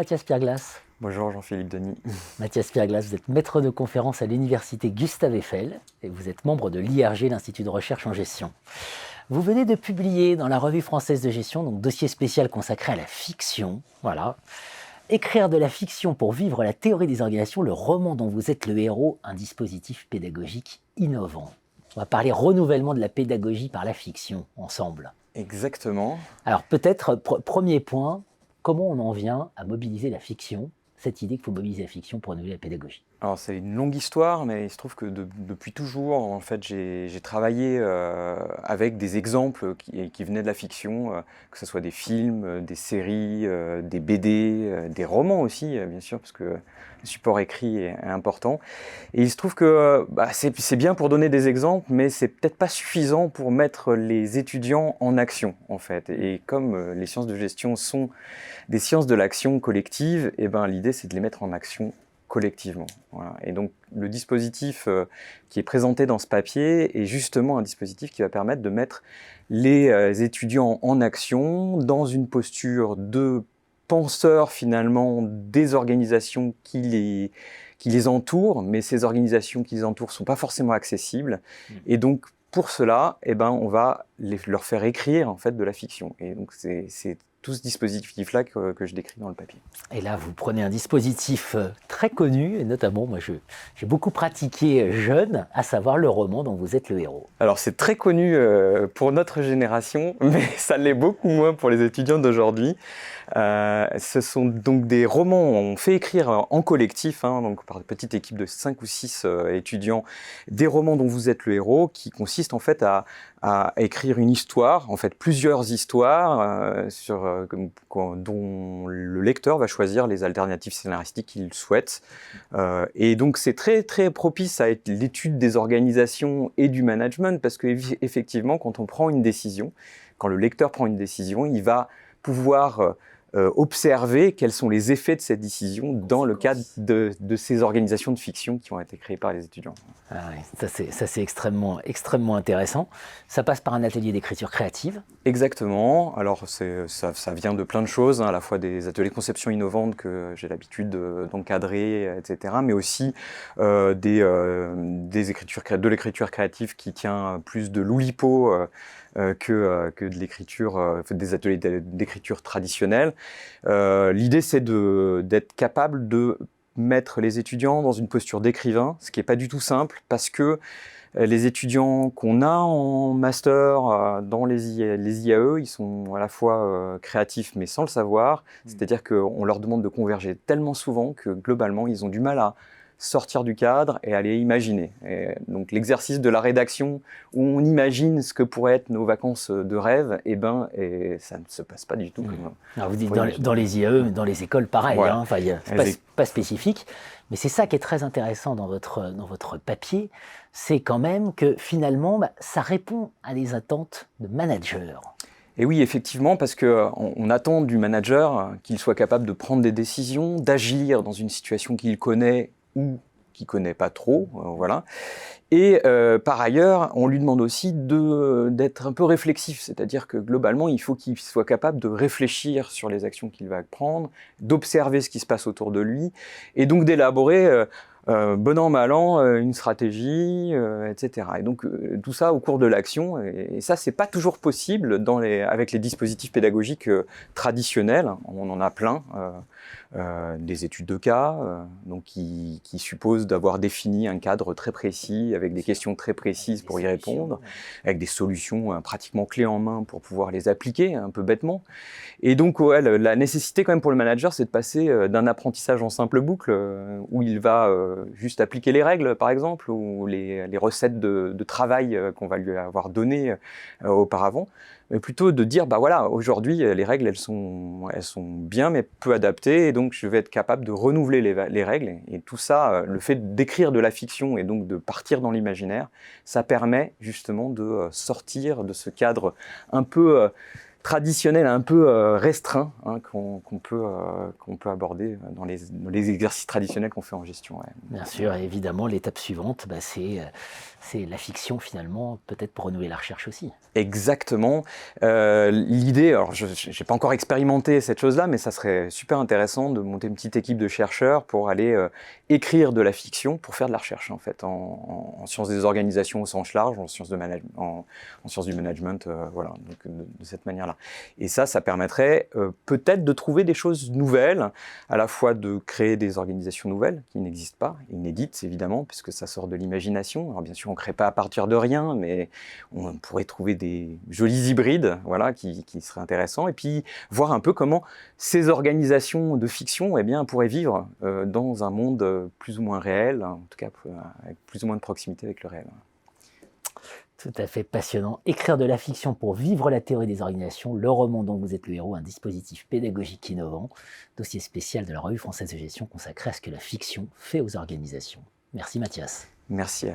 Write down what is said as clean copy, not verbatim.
Mathias Pierglas. Bonjour Jean-Philippe Denis. Mathias Pierglas, vous êtes maître de conférence à l'université Gustave Eiffel et vous êtes membre de l'IRG, l'Institut de recherche en gestion. Vous venez de publier dans la Revue française de gestion, donc dossier spécial consacré à la fiction. Voilà. Écrire de la fiction pour vivre la théorie des organisations, le roman dont vous êtes le héros, un dispositif pédagogique innovant. On va parler renouvellement de la pédagogie par la fiction ensemble. Exactement. Alors peut-être, premier point, comment on en vient à mobiliser la fiction, cette idée qu'il faut mobiliser la fiction pour renouveler la pédagogie? Alors c'est une longue histoire, mais il se trouve que depuis toujours, en fait, j'ai travaillé avec des exemples qui venaient de la fiction, que ce soit des films, des séries, des BD, des romans aussi, bien sûr, parce que le support écrit est important. Et il se trouve que c'est bien pour donner des exemples, mais c'est peut-être pas suffisant pour mettre les étudiants en action, en fait. Et comme les sciences de gestion sont des sciences de l'action collective, et l'idée c'est de les mettre en action collectivement. Voilà. Et donc le dispositif qui est présenté dans ce papier est justement un dispositif qui va permettre de mettre les étudiants en action dans une posture de penseurs finalement des organisations qui les entourent, mais ces organisations qui les entourent ne sont pas forcément accessibles. Et donc pour cela, on va leur faire écrire en fait de la fiction. Et donc c'est tout ce dispositif-là que je décris dans le papier. Et là, vous prenez un dispositif très connu, et notamment, moi, j'ai beaucoup pratiqué jeune, à savoir le roman dont vous êtes le héros. Alors, c'est très connu pour notre génération, mais ça l'est beaucoup moins pour les étudiants d'aujourd'hui. Ce sont donc des romans, on fait écrire en collectif, donc par une petite équipe de 5 ou 6 étudiants, des romans dont vous êtes le héros, qui consistent en fait à écrire une histoire, en fait plusieurs histoires dont le lecteur va choisir les alternatives scénaristiques qu'il souhaite. Et donc c'est très très propice à l'étude des organisations et du management, parce qu'effectivement quand on prend une décision, quand le lecteur prend une décision, il va pouvoir observer quels sont les effets de cette décision dans le cadre de ces organisations de fiction qui ont été créées par les étudiants. Ah oui, ça c'est extrêmement intéressant. Ça passe par un atelier d'écriture créative. Exactement. Alors ça vient de plein de choses, à la fois des ateliers de conception innovante que j'ai l'habitude d'encadrer, etc., mais aussi de l'écriture créative qui tient plus de l'oulipo que de l'écriture, des ateliers d'écriture traditionnelle. L'idée, c'est d'être capable de mettre les étudiants dans une posture d'écrivain, ce qui n'est pas du tout simple, parce que les étudiants qu'on a en master dans les IAE, ils sont à la fois créatifs, mais sans le savoir. C'est-à-dire qu'on leur demande de converger tellement souvent que globalement, ils ont du mal à sortir du cadre et aller imaginer. Et donc l'exercice de la rédaction où on imagine ce que pourraient être nos vacances de rêve, et ça ne se passe pas du tout. Alors vous dites dans les IAE, mais dans les écoles pareil, voilà. C'est pas spécifique, mais c'est ça qui est très intéressant dans votre papier, c'est quand même que finalement ça répond à des attentes de managers. Et oui, effectivement, parce qu'on attend du manager qu'il soit capable de prendre des décisions, d'agir dans une situation qu'il connaît ou qu'il ne connaît pas trop, voilà. Et par ailleurs, on lui demande aussi d'être un peu réflexif, c'est-à-dire que globalement, il faut qu'il soit capable de réfléchir sur les actions qu'il va prendre, d'observer ce qui se passe autour de lui, et donc d'élaborer bon an, mal an, une stratégie, etc. Et donc tout ça au cours de l'action, et ça c'est pas toujours possible avec les dispositifs pédagogiques traditionnels. On en a plein, des études de cas, donc qui supposent d'avoir défini un cadre très précis, avec des questions très précises pour y répondre, avec des solutions pratiquement clés en main pour pouvoir les appliquer, un peu bêtement. Et donc la nécessité quand même pour le manager, c'est de passer d'un apprentissage en simple boucle, où il va juste appliquer les règles, par exemple, ou les recettes de travail qu'on va lui avoir données auparavant, mais plutôt de dire, voilà, aujourd'hui, les règles, elles sont bien, mais peu adaptées, et donc je vais être capable de renouveler les règles. Et tout ça, le fait d'écrire de la fiction et donc de partir dans l'imaginaire, ça permet justement de sortir de ce cadre un peu traditionnel un peu restreint hein, qu'on peut aborder dans les exercices traditionnels qu'on fait en gestion. Ouais. Bien sûr, et évidemment, l'étape suivante, c'est la fiction finalement, peut-être pour renouveler la recherche aussi. Exactement. L'idée, alors je n'ai pas encore expérimenté cette chose-là, mais ça serait super intéressant de monter une petite équipe de chercheurs pour aller écrire de la fiction pour faire de la recherche en fait, en sciences des organisations au sens large, en sciences, en sciences du management, voilà, donc de cette manière-là. Et ça permettrait peut-être de trouver des choses nouvelles, à la fois de créer des organisations nouvelles qui n'existent pas, inédites évidemment, puisque ça sort de l'imagination. Alors bien sûr, on ne crée pas à partir de rien, mais on pourrait trouver des jolis hybrides, voilà, qui seraient intéressants, et puis voir un peu comment ces organisations de fiction, eh bien, pourraient vivre dans un monde plus ou moins réel, en tout cas avec plus ou moins de proximité avec le réel. Tout à fait passionnant. Écrire de la fiction pour vivre la théorie des organisations, le roman dont vous êtes le héros, un dispositif pédagogique innovant, dossier spécial de la Revue française de gestion consacré à ce que la fiction fait aux organisations. Merci Mathias. Merci.